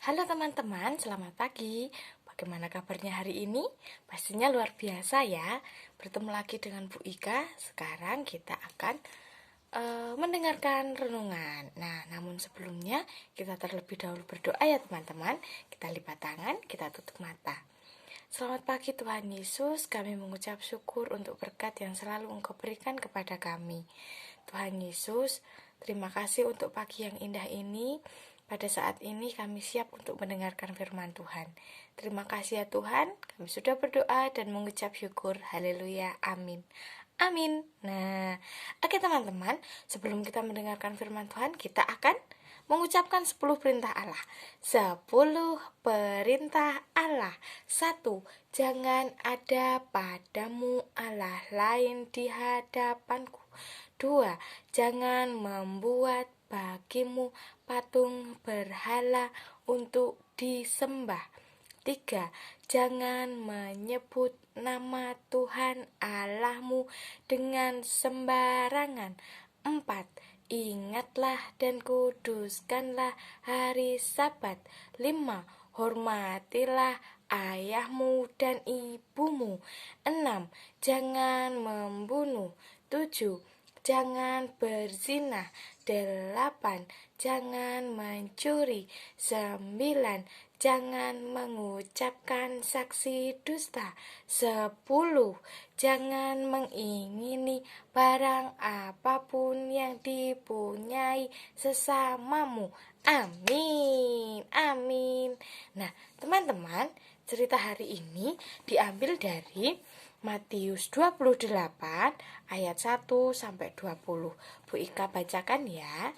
Halo teman-teman, selamat pagi. Bagaimana kabarnya hari ini? Pastinya luar biasa ya. Bertemu lagi dengan Bu Ika. Sekarang kita akan mendengarkan renungan. Nah, namun sebelumnya kita terlebih dahulu berdoa ya teman-teman. Kita lipat tangan, kita tutup mata. Selamat pagi Tuhan Yesus, kami mengucap syukur untuk berkat yang selalu Engkau berikan kepada kami. Tuhan Yesus, terima kasih untuk pagi yang indah ini. Pada saat ini kami siap untuk mendengarkan firman Tuhan. Terima kasih ya Tuhan, kami sudah berdoa dan mengucap syukur. Haleluya, amin. Amin. Nah, oke teman-teman, sebelum kita mendengarkan firman Tuhan, kita akan mengucapkan 10 perintah Allah. 10 perintah Allah. 1. Jangan ada padamu Allah lain di hadapanku. 2. Jangan membuat bagimu patung berhala untuk disembah. 3. Jangan menyebut nama Tuhan Allahmu dengan sembarangan. 4. Ingatlah dan kuduskanlah hari Sabat. 5. Hormatilah ayahmu dan ibumu. 6. Jangan membunuh. 7. Jangan berzina. 8. Jangan mencuri. 9. Jangan mengucapkan saksi dusta. 10. Jangan mengingini barang apapun yang dipunyai sesamamu. Amin. Amin. Nah, teman-teman, cerita hari ini diambil dari Matius 28 ayat 1 sampai 20. Bu Ika bacakan ya.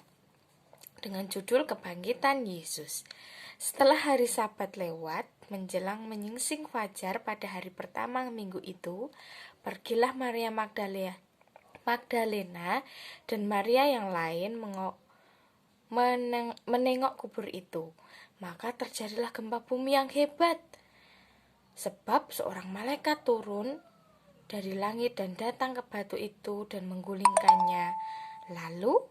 Dengan judul Kebangkitan Yesus. Setelah hari Sabat lewat, menjelang menyingsing fajar pada hari pertama minggu itu, pergilah Maria Magdalena dan Maria yang lain menengok kubur itu. Maka terjadilah gempa bumi yang hebat, sebab seorang malaikat turun dari langit dan datang ke batu itu dan menggulingkannya, lalu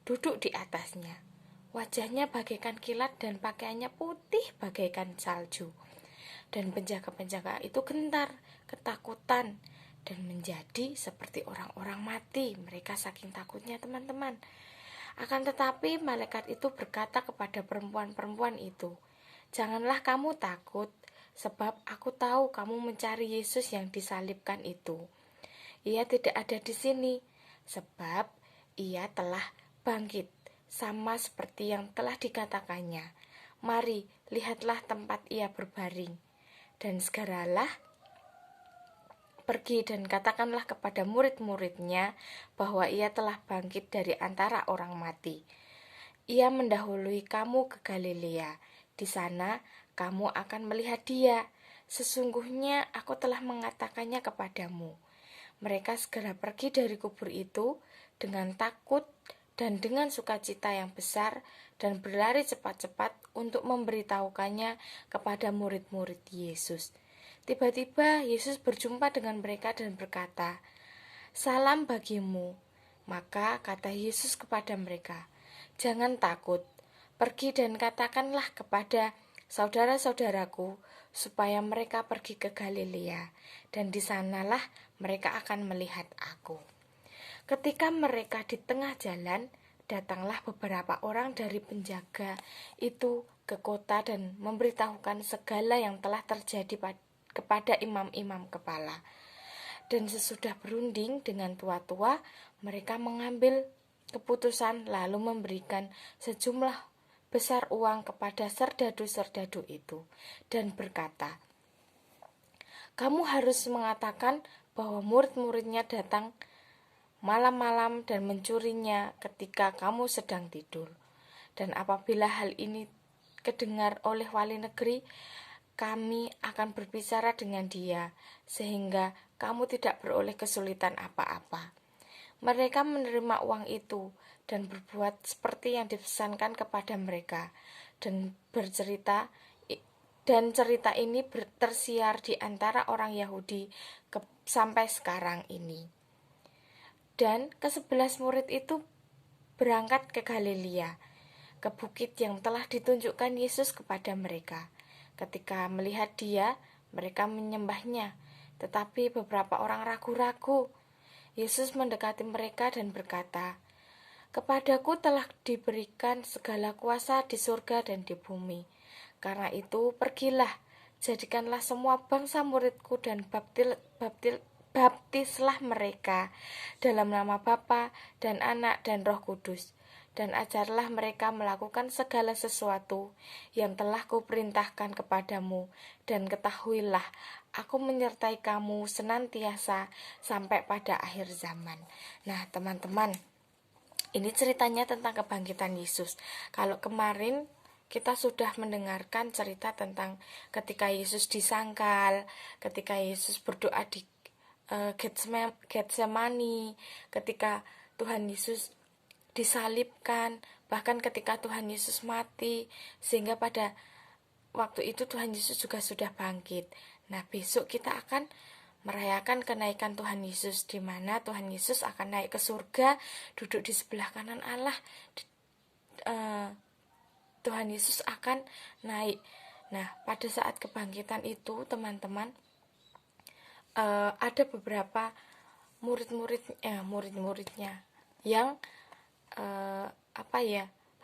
duduk di atasnya. Wajahnya bagaikan kilat dan pakaiannya putih bagaikan salju. Dan penjaga-penjaga itu gentar, ketakutan, dan menjadi seperti orang-orang mati. Mereka saking takutnya teman-teman. Akan tetapi malaikat itu berkata kepada perempuan-perempuan itu, "Janganlah kamu takut, sebab aku tahu kamu mencari Yesus yang disalibkan itu. Ia tidak ada di sini, sebab ia telah bangkit, sama seperti yang telah dikatakannya. Mari, lihatlah tempat ia berbaring. Dan segeralah pergi dan katakanlah kepada murid-muridnya bahwa ia telah bangkit dari antara orang mati. Ia mendahului kamu ke Galilea. Di sana kamu akan melihat dia. Sesungguhnya aku telah mengatakannya kepadamu." Mereka segera pergi dari kubur itu dengan takut dan dengan sukacita yang besar dan berlari cepat-cepat untuk memberitahukannya kepada murid-murid Yesus. Tiba-tiba Yesus berjumpa dengan mereka dan berkata, "Salam bagimu." Maka kata Yesus kepada mereka, "Jangan takut, pergi dan katakanlah kepada saudara-saudaraku supaya mereka pergi ke Galilea, dan di sanalah mereka akan melihat aku." Ketika mereka di tengah jalan, datanglah beberapa orang dari penjaga itu ke kota dan memberitahukan segala yang telah terjadi kepada imam-imam kepala. Dan sesudah berunding dengan tua-tua, mereka mengambil keputusan lalu memberikan sejumlah besar uang kepada serdadu-serdadu itu dan berkata, "Kamu harus mengatakan bahwa murid-muridnya datang malam-malam dan mencurinya ketika kamu sedang tidur. Dan apabila hal ini kedengar oleh wali negeri, kami akan berbicara dengan dia, sehingga kamu tidak beroleh kesulitan apa-apa." Mereka menerima uang itu dan berbuat seperti yang dipesankan kepada mereka, dan cerita ini tersiar di antara orang Yahudi sampai sekarang ini. Dan ke-11 murid itu berangkat ke Galilea, ke bukit yang telah ditunjukkan Yesus kepada mereka. Ketika melihat Dia, mereka menyembahnya, tetapi beberapa orang ragu-ragu. Yesus mendekati mereka dan berkata, "Kepadaku telah diberikan segala kuasa di surga dan di bumi. Karena itu pergilah, jadikanlah semua bangsa muridku dan baptislah mereka dalam nama Bapa dan Anak dan Roh Kudus, dan ajarlah mereka melakukan segala sesuatu yang telah kuperintahkan kepadamu, dan ketahuilah, aku menyertai kamu senantiasa sampai pada akhir zaman." Nah, teman-teman, ini ceritanya tentang kebangkitan Yesus. Kalau kemarin kita sudah mendengarkan cerita tentang ketika Yesus disangkal, ketika Yesus berdoa di Getsemani, ketika Tuhan Yesus disalibkan, bahkan ketika Tuhan Yesus mati, sehingga pada waktu itu Tuhan Yesus juga sudah bangkit. Nah, besok kita akan merayakan kenaikan Tuhan Yesus, di mana Tuhan Yesus akan naik ke surga, duduk di sebelah kanan Allah. Tuhan Yesus akan naik. Nah, pada saat kebangkitan itu, teman-teman, ada beberapa murid-muridnya yang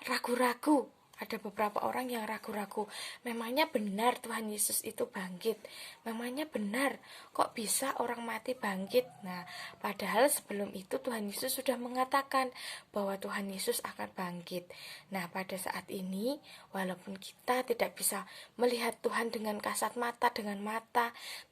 ragu-ragu. Ada beberapa orang yang ragu-ragu. Memangnya benar Tuhan Yesus itu bangkit? Memangnya benar kok bisa orang mati bangkit? Nah, padahal sebelum itu Tuhan Yesus sudah mengatakan bahwa Tuhan Yesus akan bangkit. Nah, pada saat ini walaupun kita tidak bisa melihat Tuhan dengan kasat mata,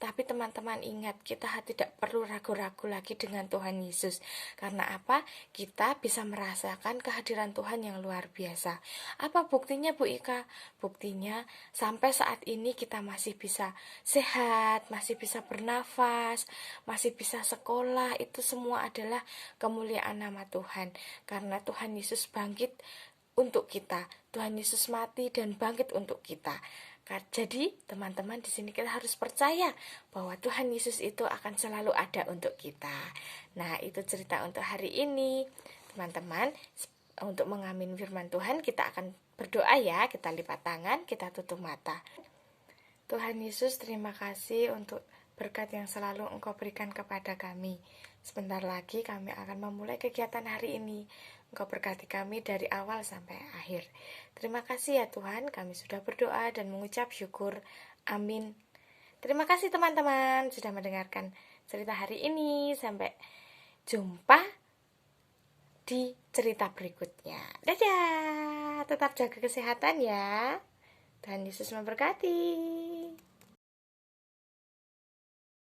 tapi teman-teman ingat, kita tidak perlu ragu-ragu lagi dengan Tuhan Yesus. Karena apa? Kita bisa merasakan kehadiran Tuhan yang luar biasa. Apa buktinya, Bu Ika? Buktinya sampai saat ini kita masih bisa sehat, masih bisa bernafas, masih bisa sekolah. Itu semua adalah kemuliaan nama Tuhan. Karena Tuhan Yesus bangkit untuk kita. Tuhan Yesus mati dan bangkit untuk kita. Jadi teman-teman, di sini kita harus percaya bahwa Tuhan Yesus itu akan selalu ada untuk kita. Nah, itu cerita untuk hari ini. Teman-teman, untuk mengamin firman Tuhan, kita akan berdoa ya. Kita lipat tangan, kita tutup mata. Tuhan Yesus, terima kasih untuk berkat yang selalu Engkau berikan kepada kami. Sebentar lagi kami akan memulai kegiatan hari ini. Engkau berkati kami dari awal sampai akhir. Terima kasih ya Tuhan, kami sudah berdoa dan mengucap syukur. Amin. Terima kasih teman-teman sudah mendengarkan cerita hari ini. Sampai jumpa di cerita berikutnya. Dadah, tetap jaga kesehatan ya. Tuhan Yesus memberkati.